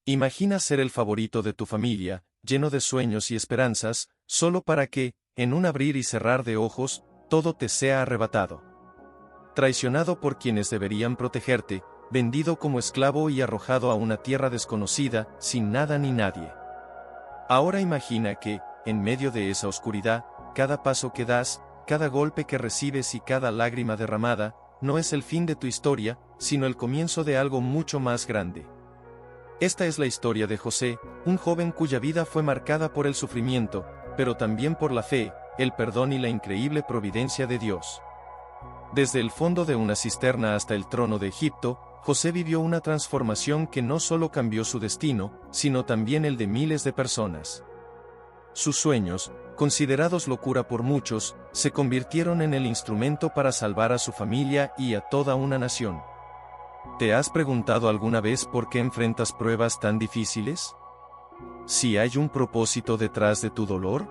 Imagina ser el favorito de tu familia, lleno de sueños y esperanzas, solo para que, en un abrir y cerrar de ojos, todo te sea arrebatado. Traicionado por quienes deberían protegerte, vendido como esclavo y arrojado a una tierra desconocida, sin nada ni nadie. Ahora imagina que, en medio de esa oscuridad, cada paso que das, cada golpe que recibes y cada lágrima derramada, no es el fin de tu historia, sino el comienzo de algo mucho más grande. Esta es la historia de José, un joven cuya vida fue marcada por el sufrimiento, pero también por la fe, el perdón y la increíble providencia de Dios. Desde el fondo de una cisterna hasta el trono de Egipto, José vivió una transformación que no solo cambió su destino, sino también el de miles de personas. Sus sueños, considerados locura por muchos, se convirtieron en el instrumento para salvar a su familia y a toda una nación. ¿Te has preguntado alguna vez por qué enfrentas pruebas tan difíciles? ¿Si hay un propósito detrás de tu dolor?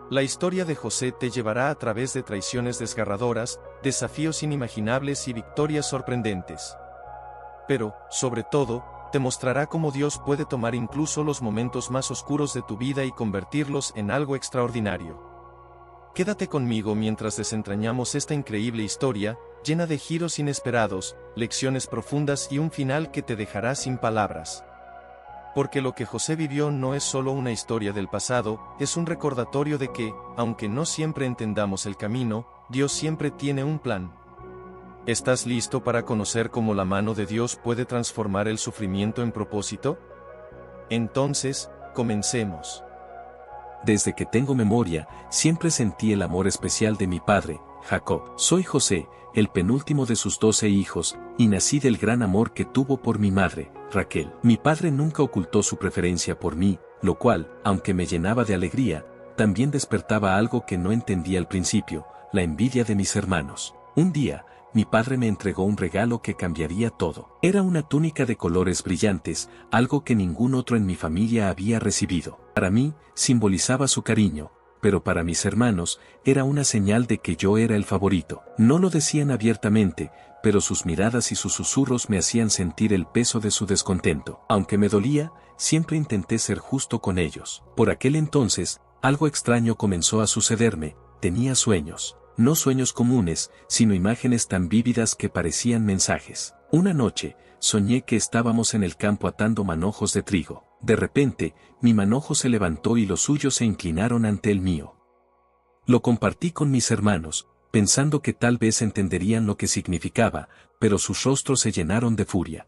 La historia de José te llevará a través de traiciones desgarradoras, desafíos inimaginables y victorias sorprendentes. Pero, sobre todo, te mostrará cómo Dios puede tomar incluso los momentos más oscuros de tu vida y convertirlos en algo extraordinario. Quédate conmigo mientras desentrañamos esta increíble historia, llena de giros inesperados, lecciones profundas y un final que te dejará sin palabras. Porque lo que José vivió no es solo una historia del pasado, es un recordatorio de que, aunque no siempre entendamos el camino, Dios siempre tiene un plan. ¿Estás listo para conocer cómo la mano de Dios puede transformar el sufrimiento en propósito? Entonces, comencemos. Desde que tengo memoria, siempre sentí el amor especial de mi padre, Jacob. Soy José, el penúltimo de sus 12 hijos, y nací del gran amor que tuvo por mi madre, Raquel. Mi padre nunca ocultó su preferencia por mí, lo cual, aunque me llenaba de alegría, también despertaba algo que no entendía al principio, la envidia de mis hermanos. Un día, mi padre me entregó un regalo que cambiaría todo. Era una túnica de colores brillantes, algo que ningún otro en mi familia había recibido. Para mí, simbolizaba su cariño, pero para mis hermanos, era una señal de que yo era el favorito. No lo decían abiertamente, pero sus miradas y sus susurros me hacían sentir el peso de su descontento. Aunque me dolía, siempre intenté ser justo con ellos. Por aquel entonces, algo extraño comenzó a sucederme, tenía sueños. No sueños comunes, sino imágenes tan vívidas que parecían mensajes. Una noche, soñé que estábamos en el campo atando manojos de trigo. De repente, mi manojo se levantó y los suyos se inclinaron ante el mío. Lo compartí con mis hermanos, pensando que tal vez entenderían lo que significaba, pero sus rostros se llenaron de furia.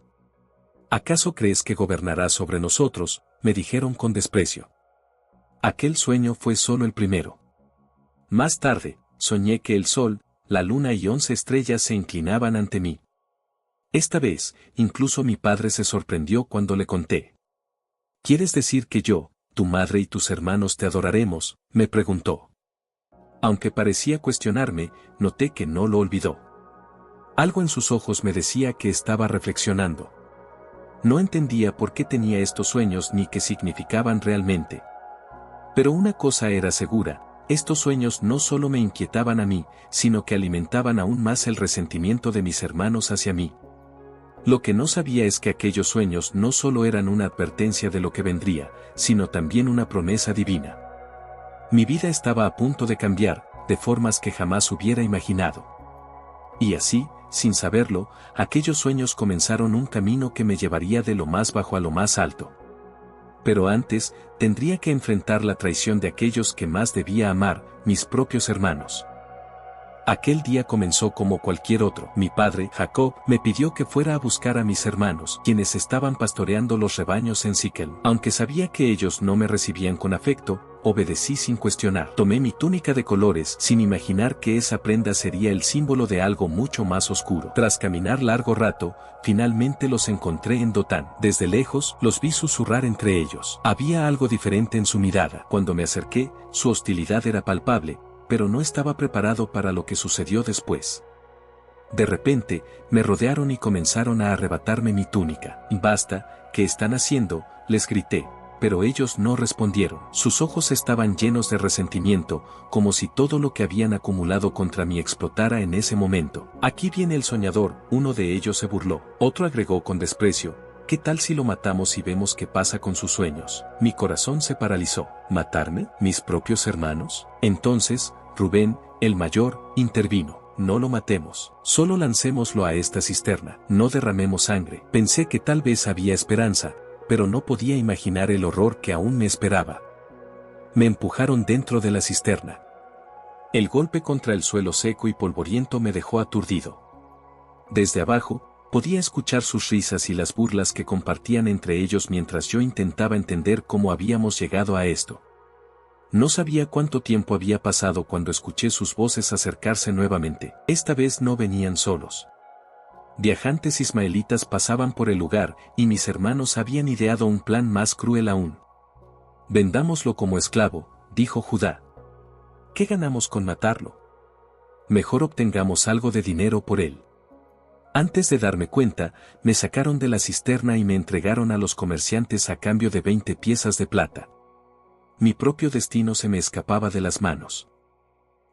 ¿Acaso crees que gobernarás sobre nosotros?, me dijeron con desprecio. Aquel sueño fue solo el primero. Más tarde, soñé que el sol, la luna y 11 estrellas se inclinaban ante mí. Esta vez, incluso mi padre se sorprendió cuando le conté. ¿Quieres decir que yo, tu madre y tus hermanos te adoraremos?, me preguntó. Aunque parecía cuestionarme, noté que no lo olvidó. Algo en sus ojos me decía que estaba reflexionando. No entendía por qué tenía estos sueños ni qué significaban realmente. Pero una cosa era segura. Estos sueños no solo me inquietaban a mí, sino que alimentaban aún más el resentimiento de mis hermanos hacia mí. Lo que no sabía es que aquellos sueños no solo eran una advertencia de lo que vendría, sino también una promesa divina. Mi vida estaba a punto de cambiar, de formas que jamás hubiera imaginado. Y así, sin saberlo, aquellos sueños comenzaron un camino que me llevaría de lo más bajo a lo más alto. Pero antes, tendría que enfrentar la traición de aquellos que más debía amar, mis propios hermanos. Aquel día comenzó como cualquier otro. Mi padre, Jacob, me pidió que fuera a buscar a mis hermanos, quienes estaban pastoreando los rebaños en Siquem. Aunque sabía que ellos no me recibían con afecto, obedecí sin cuestionar. Tomé mi túnica de colores, sin imaginar que esa prenda sería el símbolo de algo mucho más oscuro. Tras caminar largo rato, finalmente los encontré en Dotán. Desde lejos, los vi susurrar entre ellos. Había algo diferente en su mirada. Cuando me acerqué, su hostilidad era palpable, pero no estaba preparado para lo que sucedió después. De repente, me rodearon y comenzaron a arrebatarme mi túnica. «Basta, ¿qué están haciendo?», les grité, pero ellos no respondieron. Sus ojos estaban llenos de resentimiento, como si todo lo que habían acumulado contra mí explotara en ese momento. «Aquí viene el soñador», uno de ellos se burló. Otro agregó con desprecio, ¿Qué tal si lo matamos y vemos qué pasa con sus sueños? Mi corazón se paralizó. ¿Matarme? ¿Mis propios hermanos? Entonces, Rubén, el mayor, intervino. No lo matemos. Solo lancémoslo a esta cisterna. No derramemos sangre. Pensé que tal vez había esperanza, pero no podía imaginar el horror que aún me esperaba. Me empujaron dentro de la cisterna. El golpe contra el suelo seco y polvoriento me dejó aturdido. Desde abajo, podía escuchar sus risas y las burlas que compartían entre ellos mientras yo intentaba entender cómo habíamos llegado a esto. No sabía cuánto tiempo había pasado cuando escuché sus voces acercarse nuevamente. Esta vez no venían solos. Viajantes ismaelitas pasaban por el lugar y mis hermanos habían ideado un plan más cruel aún. «Vendámoslo como esclavo», dijo Judá. «¿Qué ganamos con matarlo? Mejor obtengamos algo de dinero por él». Antes de darme cuenta, me sacaron de la cisterna y me entregaron a los comerciantes a cambio de 20 piezas de plata. Mi propio destino se me escapaba de las manos.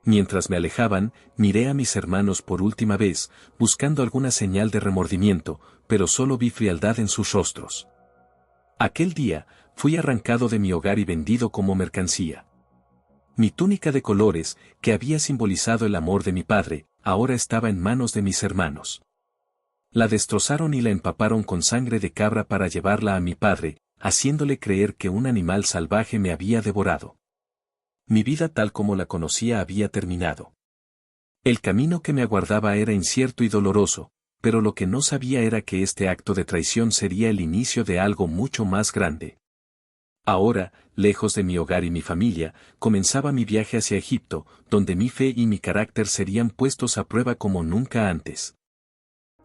Mientras me alejaban, miré a mis hermanos por última vez, buscando alguna señal de remordimiento, pero solo vi frialdad en sus rostros. Aquel día, fui arrancado de mi hogar y vendido como mercancía. Mi túnica de colores, que había simbolizado el amor de mi padre, ahora estaba en manos de mis hermanos. La destrozaron y la empaparon con sangre de cabra para llevarla a mi padre, haciéndole creer que un animal salvaje me había devorado. Mi vida tal como la conocía había terminado. El camino que me aguardaba era incierto y doloroso, pero lo que no sabía era que este acto de traición sería el inicio de algo mucho más grande. Ahora, lejos de mi hogar y mi familia, comenzaba mi viaje hacia Egipto, donde mi fe y mi carácter serían puestos a prueba como nunca antes.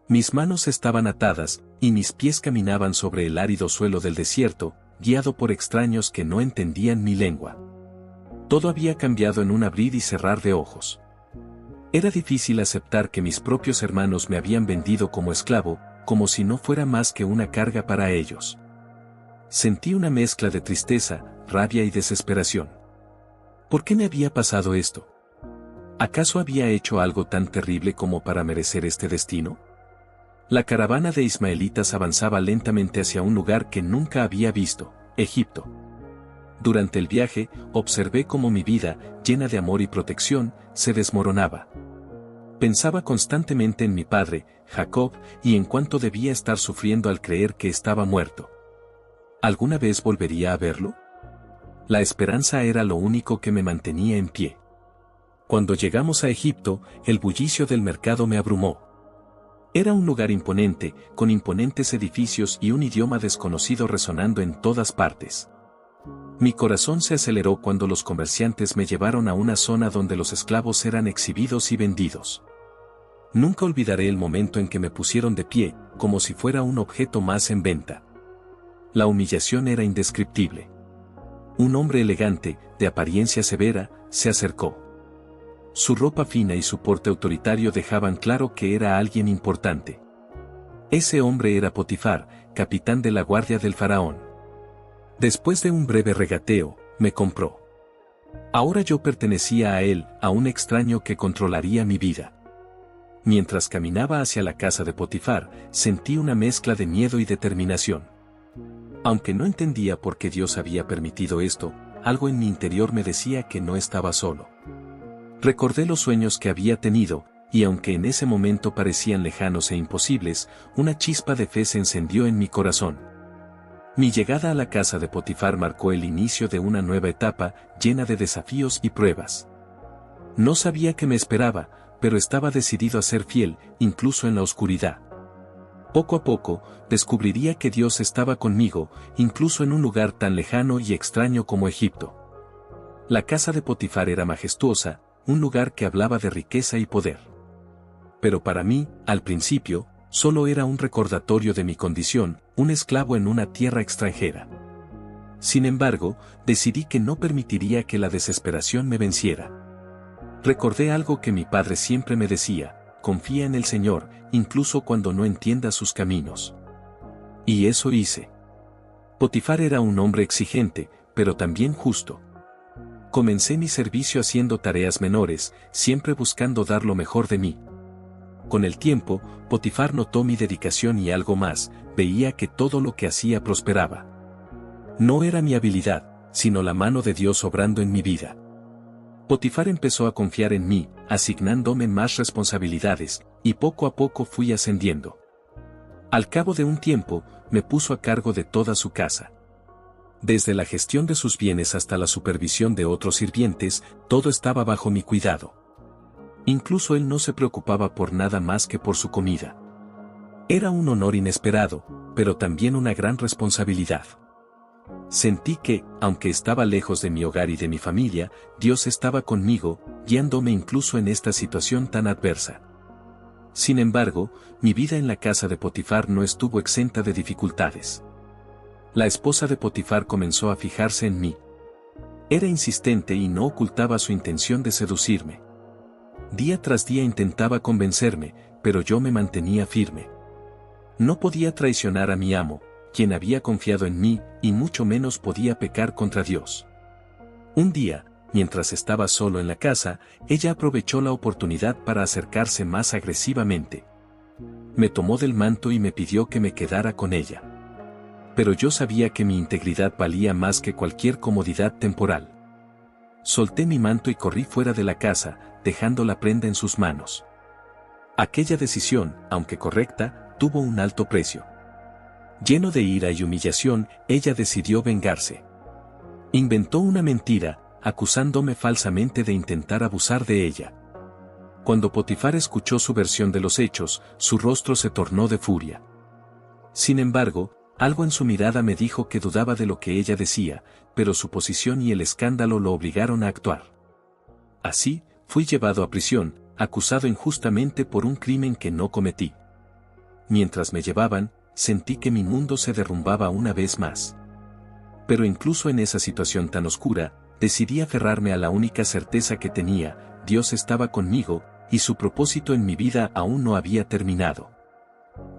Mis manos estaban atadas, y mis pies caminaban sobre el árido suelo del desierto, guiado por extraños que no entendían mi lengua. Todo había cambiado en un abrir y cerrar de ojos. Era difícil aceptar que mis propios hermanos me habían vendido como esclavo, como si no fuera más que una carga para ellos. Sentí una mezcla de tristeza, rabia y desesperación. ¿Por qué me había pasado esto? ¿Acaso había hecho algo tan terrible como para merecer este destino? La caravana de ismaelitas avanzaba lentamente hacia un lugar que nunca había visto, Egipto. Durante el viaje, observé cómo mi vida, llena de amor y protección, se desmoronaba. Pensaba constantemente en mi padre, Jacob, y en cuánto debía estar sufriendo al creer que estaba muerto. ¿Alguna vez volvería a verlo? La esperanza era lo único que me mantenía en pie. Cuando llegamos a Egipto, el bullicio del mercado me abrumó. Era un lugar imponente, con imponentes edificios y un idioma desconocido resonando en todas partes. Mi corazón se aceleró cuando los comerciantes me llevaron a una zona donde los esclavos eran exhibidos y vendidos. Nunca olvidaré el momento en que me pusieron de pie, como si fuera un objeto más en venta. La humillación era indescriptible. Un hombre elegante, de apariencia severa, se acercó. Su ropa fina y su porte autoritario dejaban claro que era alguien importante. Ese hombre era Potifar, capitán de la guardia del faraón. Después de un breve regateo, me compró. Ahora yo pertenecía a él, a un extraño que controlaría mi vida. Mientras caminaba hacia la casa de Potifar, sentí una mezcla de miedo y determinación. Aunque no entendía por qué Dios había permitido esto, algo en mi interior me decía que no estaba solo. Recordé los sueños que había tenido, y aunque en ese momento parecían lejanos e imposibles, una chispa de fe se encendió en mi corazón. Mi llegada a la casa de Potifar marcó el inicio de una nueva etapa, llena de desafíos y pruebas. No sabía qué me esperaba, pero estaba decidido a ser fiel, incluso en la oscuridad. Poco a poco, descubriría que Dios estaba conmigo, incluso en un lugar tan lejano y extraño como Egipto. La casa de Potifar era majestuosa, un lugar que hablaba de riqueza y poder. Pero para mí, al principio, solo era un recordatorio de mi condición, un esclavo en una tierra extranjera. Sin embargo, decidí que no permitiría que la desesperación me venciera. Recordé algo que mi padre siempre me decía: confía en el Señor, incluso cuando no entiendas sus caminos. Y eso hice. Potifar era un hombre exigente, pero también justo. Comencé mi servicio haciendo tareas menores, siempre buscando dar lo mejor de mí. Con el tiempo, Potifar notó mi dedicación y algo más, veía que todo lo que hacía prosperaba. No era mi habilidad, sino la mano de Dios obrando en mi vida. Potifar empezó a confiar en mí, asignándome más responsabilidades, y poco a poco fui ascendiendo. Al cabo de un tiempo, me puso a cargo de toda su casa. Desde la gestión de sus bienes hasta la supervisión de otros sirvientes, todo estaba bajo mi cuidado. Incluso él no se preocupaba por nada más que por su comida. Era un honor inesperado, pero también una gran responsabilidad. Sentí que, aunque estaba lejos de mi hogar y de mi familia, Dios estaba conmigo, guiándome incluso en esta situación tan adversa. Sin embargo, mi vida en la casa de Potifar no estuvo exenta de dificultades. La esposa de Potifar comenzó a fijarse en mí. Era insistente y no ocultaba su intención de seducirme. Día tras día intentaba convencerme, pero yo me mantenía firme. No podía traicionar a mi amo, quien había confiado en mí, y mucho menos podía pecar contra Dios. Un día, mientras estaba solo en la casa, ella aprovechó la oportunidad para acercarse más agresivamente. Me tomó del manto y me pidió que me quedara con ella. Pero yo sabía que mi integridad valía más que cualquier comodidad temporal. Solté mi manto y corrí fuera de la casa, dejando la prenda en sus manos. Aquella decisión, aunque correcta, tuvo un alto precio. Lleno de ira y humillación, ella decidió vengarse. Inventó una mentira, acusándome falsamente de intentar abusar de ella. Cuando Potifar escuchó su versión de los hechos, su rostro se tornó de furia. Sin embargo, algo en su mirada me dijo que dudaba de lo que ella decía, pero su posición y el escándalo lo obligaron a actuar. Así, fui llevado a prisión, acusado injustamente por un crimen que no cometí. Mientras me llevaban, sentí que mi mundo se derrumbaba una vez más. Pero incluso en esa situación tan oscura, decidí aferrarme a la única certeza que tenía: Dios estaba conmigo, y su propósito en mi vida aún no había terminado.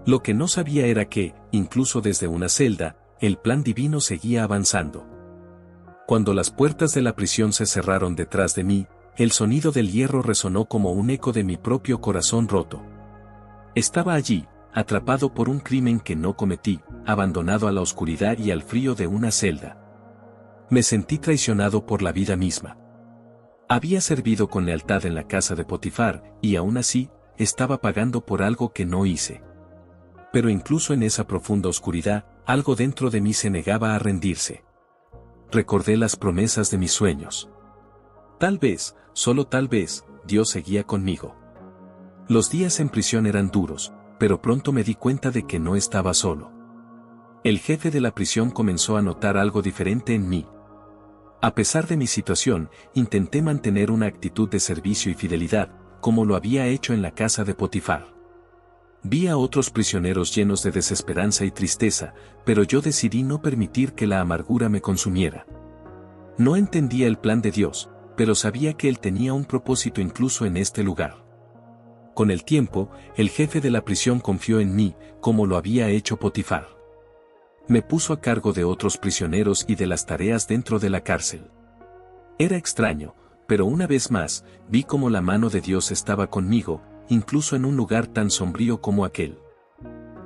Lo que no sabía era que, incluso desde una celda, el plan divino seguía avanzando. Cuando las puertas de la prisión se cerraron detrás de mí, el sonido del hierro resonó como un eco de mi propio corazón roto. Estaba allí, atrapado por un crimen que no cometí, abandonado a la oscuridad y al frío de una celda. Me sentí traicionado por la vida misma. Había servido con lealtad en la casa de Potifar, y aún así, estaba pagando por algo que no hice. Pero incluso en esa profunda oscuridad, algo dentro de mí se negaba a rendirse. Recordé las promesas de mis sueños. Tal vez, solo tal vez, Dios seguía conmigo. Los días en prisión eran duros, pero pronto me di cuenta de que no estaba solo. El jefe de la prisión comenzó a notar algo diferente en mí. A pesar de mi situación, intenté mantener una actitud de servicio y fidelidad, como lo había hecho en la casa de Potifar. Vi a otros prisioneros llenos de desesperanza y tristeza, pero yo decidí no permitir que la amargura me consumiera. No entendía el plan de Dios, pero sabía que Él tenía un propósito incluso en este lugar. Con el tiempo, el jefe de la prisión confió en mí, como lo había hecho Potifar. Me puso a cargo de otros prisioneros y de las tareas dentro de la cárcel. Era extraño, pero una vez más, vi cómo la mano de Dios estaba conmigo, incluso en un lugar tan sombrío como aquel.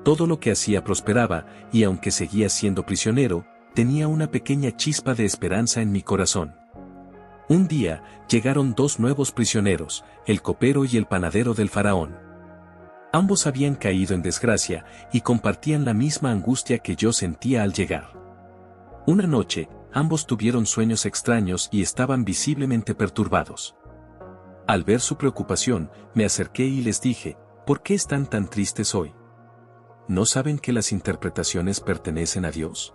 Todo lo que hacía prosperaba, y aunque seguía siendo prisionero, tenía una pequeña chispa de esperanza en mi corazón. Un día, llegaron dos nuevos prisioneros, el copero y el panadero del faraón. Ambos habían caído en desgracia, y compartían la misma angustia que yo sentía al llegar. Una noche, ambos tuvieron sueños extraños y estaban visiblemente perturbados. Al ver su preocupación, me acerqué y les dije: ¿por qué están tan tristes hoy? ¿No saben que las interpretaciones pertenecen a Dios?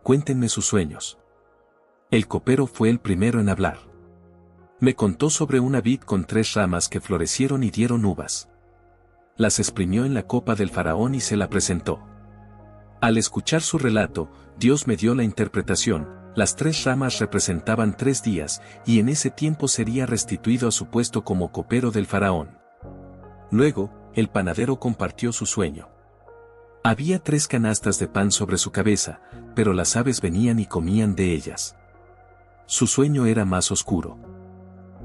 Cuéntenme sus sueños. El copero fue el primero en hablar. Me contó sobre una vid con 3 ramas que florecieron y dieron uvas. Las exprimió en la copa del faraón y se la presentó. Al escuchar su relato, Dios me dio la interpretación: las 3 ramas representaban 3 días, y en ese tiempo sería restituido a su puesto como copero del faraón. Luego, el panadero compartió su sueño. Había 3 canastas de pan sobre su cabeza, pero las aves venían y comían de ellas. Su sueño era más oscuro.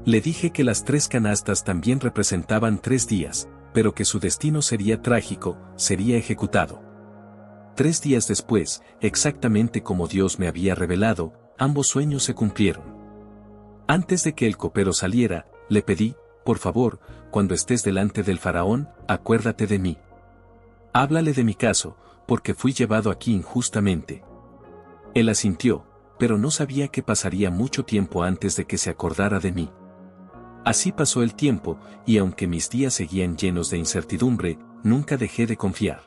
Le dije que las 3 canastas también representaban 3 días, pero que su destino sería trágico, sería ejecutado. 3 días después, exactamente como Dios me había revelado, ambos sueños se cumplieron. Antes de que el copero saliera, le pedí, por favor, cuando estés delante del faraón, acuérdate de mí. Háblale de mi caso, porque fui llevado aquí injustamente. Él asintió, pero no sabía que pasaría mucho tiempo antes de que se acordara de mí. Así pasó el tiempo, y aunque mis días seguían llenos de incertidumbre, nunca dejé de confiar.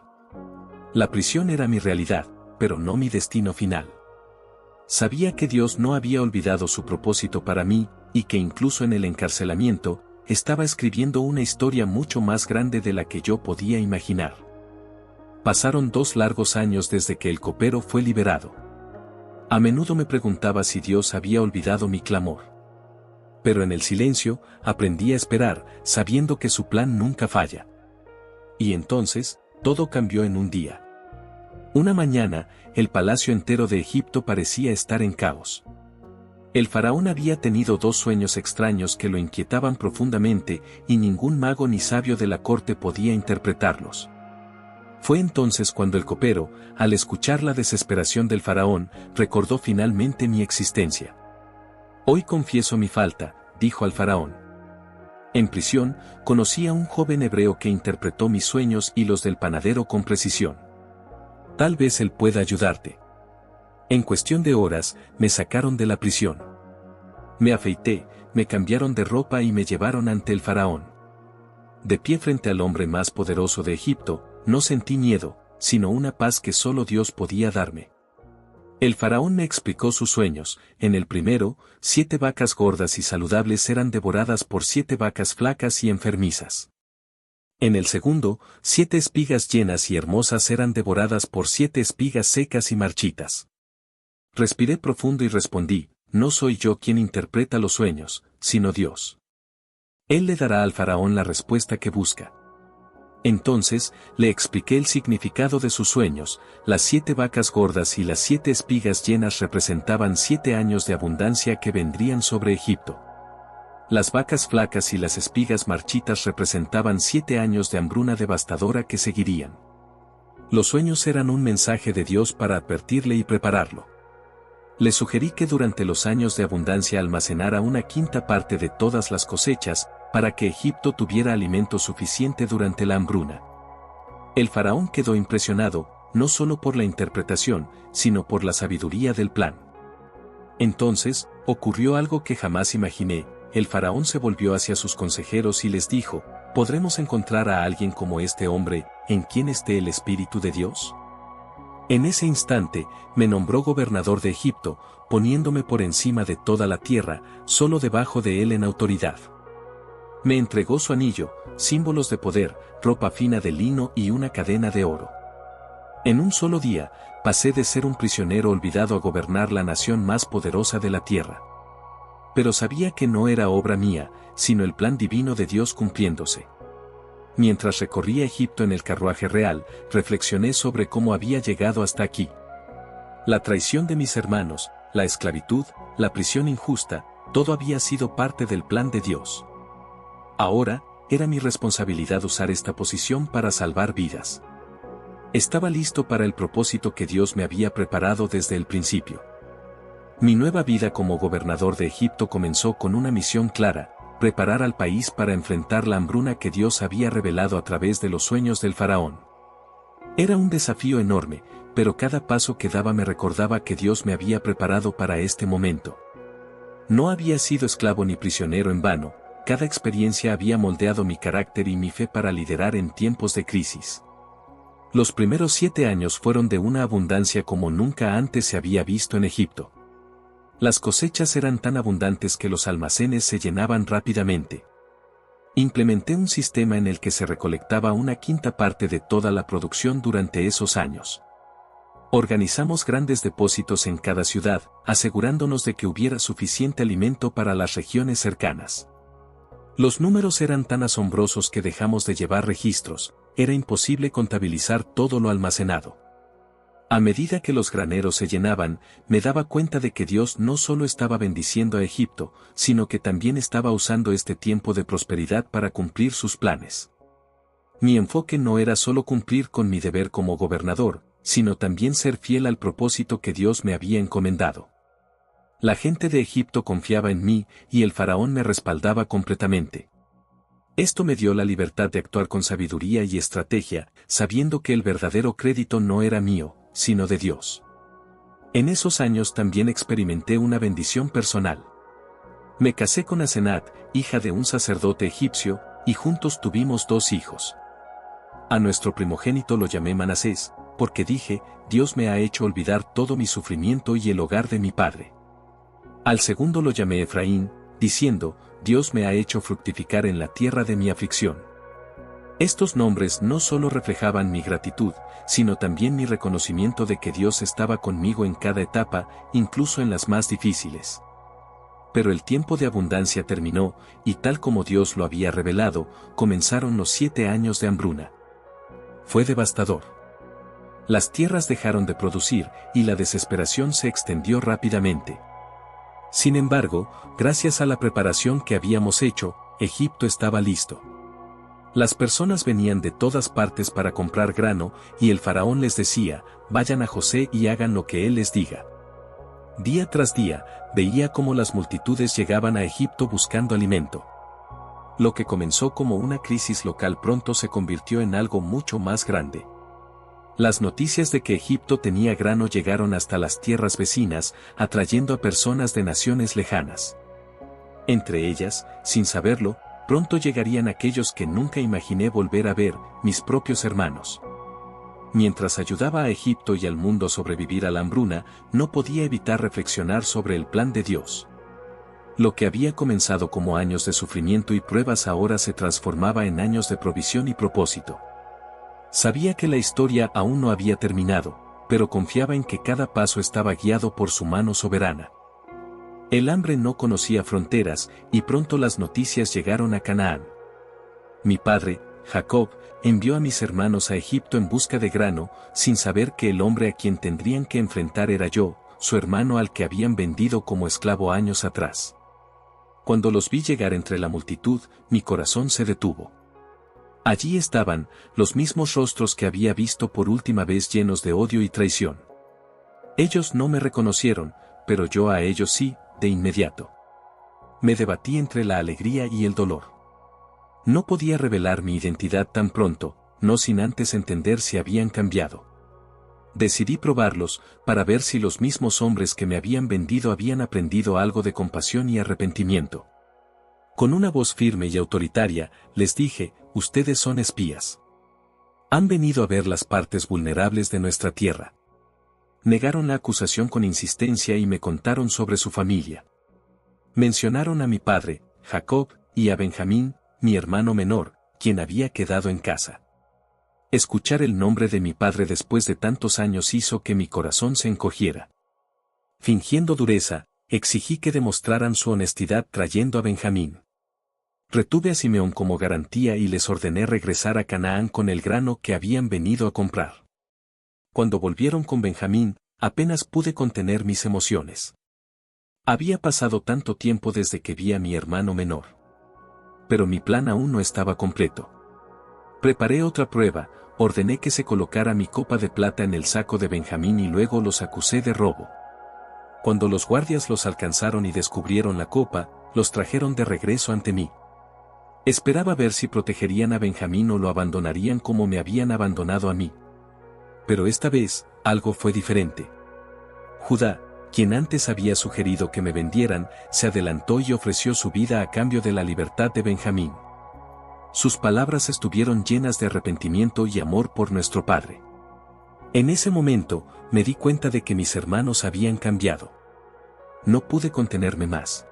La prisión era mi realidad, pero no mi destino final. Sabía que Dios no había olvidado su propósito para mí, y que incluso en el encarcelamiento, estaba escribiendo una historia mucho más grande de la que yo podía imaginar. Pasaron 2 largos años desde que el copero fue liberado. A menudo me preguntaba si Dios había olvidado mi clamor. Pero en el silencio, aprendí a esperar, sabiendo que su plan nunca falla. Y entonces, todo cambió en un día. Una mañana, el palacio entero de Egipto parecía estar en caos. El faraón había tenido 2 sueños extraños que lo inquietaban profundamente, y ningún mago ni sabio de la corte podía interpretarlos. Fue entonces cuando el copero, al escuchar la desesperación del faraón, recordó finalmente mi existencia. Hoy confieso mi falta, dijo al faraón. En prisión, conocí a un joven hebreo que interpretó mis sueños y los del panadero con precisión. Tal vez él pueda ayudarte. En cuestión de horas, me sacaron de la prisión. Me afeité, me cambiaron de ropa y me llevaron ante el faraón. De pie frente al hombre más poderoso de Egipto, no sentí miedo, sino una paz que solo Dios podía darme. El faraón me explicó sus sueños. En el primero, 7 vacas gordas y saludables eran devoradas por 7 vacas flacas y enfermizas. En el segundo, 7 espigas llenas y hermosas eran devoradas por 7 espigas secas y marchitas. Respiré profundo y respondí, no soy yo quien interpreta los sueños, sino Dios. Él le dará al faraón la respuesta que busca. Entonces, le expliqué el significado de sus sueños. Las 7 vacas gordas y las 7 espigas llenas representaban 7 años de abundancia que vendrían sobre Egipto. Las vacas flacas y las espigas marchitas representaban 7 años de hambruna devastadora que seguirían. Los sueños eran un mensaje de Dios para advertirle y prepararlo. Le sugerí que durante los años de abundancia almacenara una quinta parte de todas las cosechas, para que Egipto tuviera alimento suficiente durante la hambruna. El faraón quedó impresionado, no solo por la interpretación, sino por la sabiduría del plan. Entonces, ocurrió algo que jamás imaginé. El faraón se volvió hacia sus consejeros y les dijo, ¿podremos encontrar a alguien como este hombre, en quien esté el Espíritu de Dios? En ese instante, me nombró gobernador de Egipto, poniéndome por encima de toda la tierra, solo debajo de él en autoridad. Me entregó su anillo, símbolos de poder, ropa fina de lino y una cadena de oro. En un solo día, pasé de ser un prisionero olvidado a gobernar la nación más poderosa de la tierra. Pero sabía que no era obra mía, sino el plan divino de Dios cumpliéndose. Mientras recorría Egipto en el carruaje real, reflexioné sobre cómo había llegado hasta aquí. La traición de mis hermanos, la esclavitud, la prisión injusta, todo había sido parte del plan de Dios. Ahora, era mi responsabilidad usar esta posición para salvar vidas. Estaba listo para el propósito que Dios me había preparado desde el principio. Mi nueva vida como gobernador de Egipto comenzó con una misión clara: preparar al país para enfrentar la hambruna que Dios había revelado a través de los sueños del faraón. Era un desafío enorme, pero cada paso que daba me recordaba que Dios me había preparado para este momento. No había sido esclavo ni prisionero en vano. Cada experiencia había moldeado mi carácter y mi fe para liderar en tiempos de crisis. Los primeros 7 años fueron de una abundancia como nunca antes se había visto en Egipto. Las cosechas eran tan abundantes que los almacenes se llenaban rápidamente. Implementé un sistema en el que se recolectaba una quinta parte de toda la producción durante esos años. Organizamos grandes depósitos en cada ciudad, asegurándonos de que hubiera suficiente alimento para las regiones cercanas. Los números eran tan asombrosos que dejamos de llevar registros, era imposible contabilizar todo lo almacenado. A medida que los graneros se llenaban, me daba cuenta de que Dios no solo estaba bendiciendo a Egipto, sino que también estaba usando este tiempo de prosperidad para cumplir sus planes. Mi enfoque no era solo cumplir con mi deber como gobernador, sino también ser fiel al propósito que Dios me había encomendado. La gente de Egipto confiaba en mí y el faraón me respaldaba completamente. Esto me dio la libertad de actuar con sabiduría y estrategia, sabiendo que el verdadero crédito no era mío, sino de Dios. En esos años también experimenté una bendición personal. Me casé con Asenat, hija de un sacerdote egipcio, y juntos tuvimos 2 hijos. A nuestro primogénito lo llamé Manasés, porque dije, Dios me ha hecho olvidar todo mi sufrimiento y el hogar de mi padre. Al segundo lo llamé Efraín, diciendo, Dios me ha hecho fructificar en la tierra de mi aflicción. Estos nombres no solo reflejaban mi gratitud, sino también mi reconocimiento de que Dios estaba conmigo en cada etapa, incluso en las más difíciles. Pero el tiempo de abundancia terminó, y tal como Dios lo había revelado, comenzaron los 7 años de hambruna. Fue devastador. Las tierras dejaron de producir, y la desesperación se extendió rápidamente. Sin embargo, gracias a la preparación que habíamos hecho, Egipto estaba listo. Las personas venían de todas partes para comprar grano, y el faraón les decía, vayan a José y hagan lo que él les diga. Día tras día, veía cómo las multitudes llegaban a Egipto buscando alimento. Lo que comenzó como una crisis local pronto se convirtió en algo mucho más grande. Las noticias de que Egipto tenía grano llegaron hasta las tierras vecinas, atrayendo a personas de naciones lejanas. Entre ellas, sin saberlo, pronto llegarían aquellos que nunca imaginé volver a ver, mis propios hermanos. Mientras ayudaba a Egipto y al mundo a sobrevivir a la hambruna, no podía evitar reflexionar sobre el plan de Dios. Lo que había comenzado como años de sufrimiento y pruebas ahora se transformaba en años de provisión y propósito. Sabía que la historia aún no había terminado, pero confiaba en que cada paso estaba guiado por su mano soberana. El hambre no conocía fronteras, y pronto las noticias llegaron a Canaán. Mi padre, Jacob, envió a mis hermanos a Egipto en busca de grano, sin saber que el hombre a quien tendrían que enfrentar era yo, su hermano al que habían vendido como esclavo años atrás. Cuando los vi llegar entre la multitud, mi corazón se detuvo. Allí estaban, los mismos rostros que había visto por última vez llenos de odio y traición. Ellos no me reconocieron, pero yo a ellos sí, de inmediato. Me debatí entre la alegría y el dolor. No podía revelar mi identidad tan pronto, no sin antes entender si habían cambiado. Decidí probarlos, para ver si los mismos hombres que me habían vendido habían aprendido algo de compasión y arrepentimiento. Con una voz firme y autoritaria, les dije, ustedes son espías. Han venido a ver las partes vulnerables de nuestra tierra. Negaron la acusación con insistencia y me contaron sobre su familia. Mencionaron a mi padre, Jacob, y a Benjamín, mi hermano menor, quien había quedado en casa. Escuchar el nombre de mi padre después de tantos años hizo que mi corazón se encogiera. Fingiendo dureza, exigí que demostraran su honestidad trayendo a Benjamín. Retuve a Simeón como garantía y les ordené regresar a Canaán con el grano que habían venido a comprar. Cuando volvieron con Benjamín, apenas pude contener mis emociones. Había pasado tanto tiempo desde que vi a mi hermano menor. Pero mi plan aún no estaba completo. Preparé otra prueba, ordené que se colocara mi copa de plata en el saco de Benjamín y luego los acusé de robo. Cuando los guardias los alcanzaron y descubrieron la copa, los trajeron de regreso ante mí. Esperaba ver si protegerían a Benjamín o lo abandonarían como me habían abandonado a mí. Pero esta vez, algo fue diferente. Judá, quien antes había sugerido que me vendieran, se adelantó y ofreció su vida a cambio de la libertad de Benjamín. Sus palabras estuvieron llenas de arrepentimiento y amor por nuestro padre. En ese momento, me di cuenta de que mis hermanos habían cambiado. No pude contenerme más.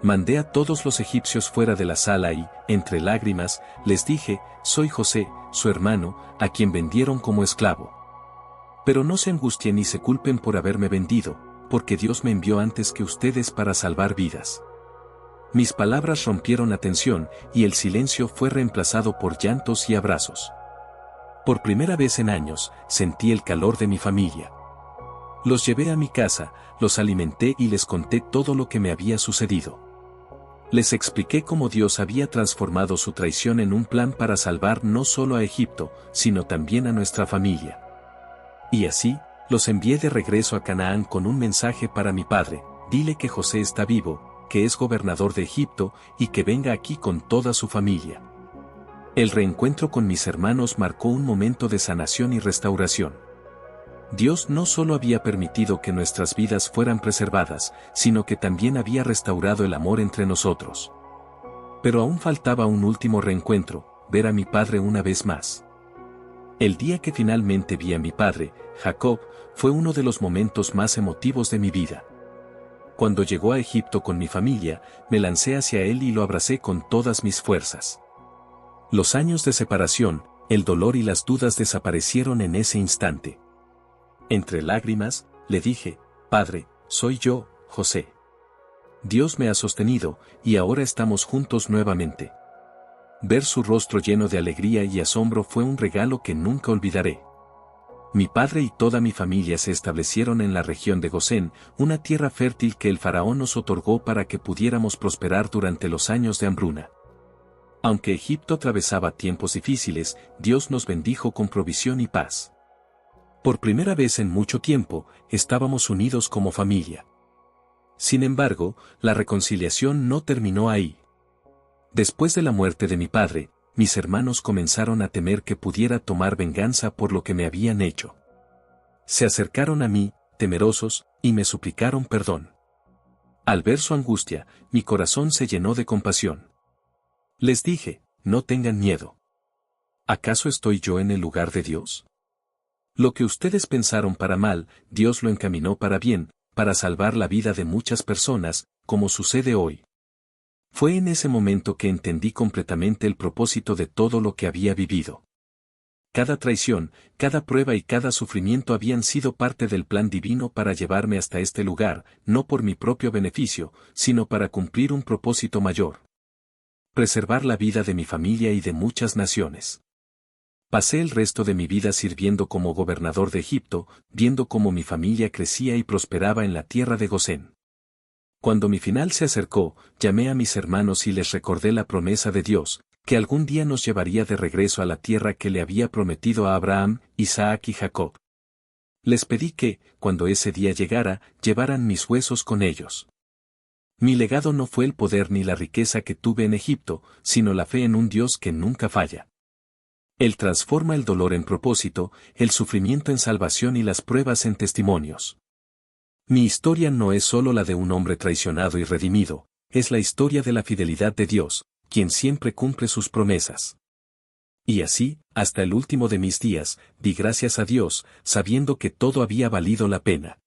Mandé a todos los egipcios fuera de la sala y, entre lágrimas, les dije, soy José, su hermano, a quien vendieron como esclavo. Pero no se angustien ni se culpen por haberme vendido, porque Dios me envió antes que ustedes para salvar vidas. Mis palabras rompieron la tensión, y el silencio fue reemplazado por llantos y abrazos. Por primera vez en años, sentí el calor de mi familia. Los llevé a mi casa, los alimenté y les conté todo lo que me había sucedido. Les expliqué cómo Dios había transformado su traición en un plan para salvar no solo a Egipto, sino también a nuestra familia. Y así, los envié de regreso a Canaán con un mensaje para mi padre: dile que José está vivo, que es gobernador de Egipto, y que venga aquí con toda su familia. El reencuentro con mis hermanos marcó un momento de sanación y restauración. Dios no solo había permitido que nuestras vidas fueran preservadas, sino que también había restaurado el amor entre nosotros. Pero aún faltaba un último reencuentro: ver a mi padre una vez más. El día que finalmente vi a mi padre, Jacob, fue uno de los momentos más emotivos de mi vida. Cuando llegó a Egipto con mi familia, me lancé hacia él y lo abracé con todas mis fuerzas. Los años de separación, el dolor y las dudas desaparecieron en ese instante. Entre lágrimas, le dije: Padre, soy yo, José. Dios me ha sostenido, y ahora estamos juntos nuevamente. Ver su rostro lleno de alegría y asombro fue un regalo que nunca olvidaré. Mi padre y toda mi familia se establecieron en la región de Gosén, una tierra fértil que el faraón nos otorgó para que pudiéramos prosperar durante los años de hambruna. Aunque Egipto atravesaba tiempos difíciles, Dios nos bendijo con provisión y paz. Por primera vez en mucho tiempo, estábamos unidos como familia. Sin embargo, la reconciliación no terminó ahí. Después de la muerte de mi padre, mis hermanos comenzaron a temer que pudiera tomar venganza por lo que me habían hecho. Se acercaron a mí, temerosos, y me suplicaron perdón. Al ver su angustia, mi corazón se llenó de compasión. Les dije: no tengan miedo. ¿Acaso estoy yo en el lugar de Dios? Lo que ustedes pensaron para mal, Dios lo encaminó para bien, para salvar la vida de muchas personas, como sucede hoy. Fue en ese momento que entendí completamente el propósito de todo lo que había vivido. Cada traición, cada prueba y cada sufrimiento habían sido parte del plan divino para llevarme hasta este lugar, no por mi propio beneficio, sino para cumplir un propósito mayor: preservar la vida de mi familia y de muchas naciones. Pasé el resto de mi vida sirviendo como gobernador de Egipto, viendo cómo mi familia crecía y prosperaba en la tierra de Gosén. Cuando mi final se acercó, llamé a mis hermanos y les recordé la promesa de Dios, que algún día nos llevaría de regreso a la tierra que le había prometido a Abraham, Isaac y Jacob. Les pedí que, cuando ese día llegara, llevaran mis huesos con ellos. Mi legado no fue el poder ni la riqueza que tuve en Egipto, sino la fe en un Dios que nunca falla. Él transforma el dolor en propósito, el sufrimiento en salvación y las pruebas en testimonios. Mi historia no es solo la de un hombre traicionado y redimido, es la historia de la fidelidad de Dios, quien siempre cumple sus promesas. Y así, hasta el último de mis días, di gracias a Dios, sabiendo que todo había valido la pena.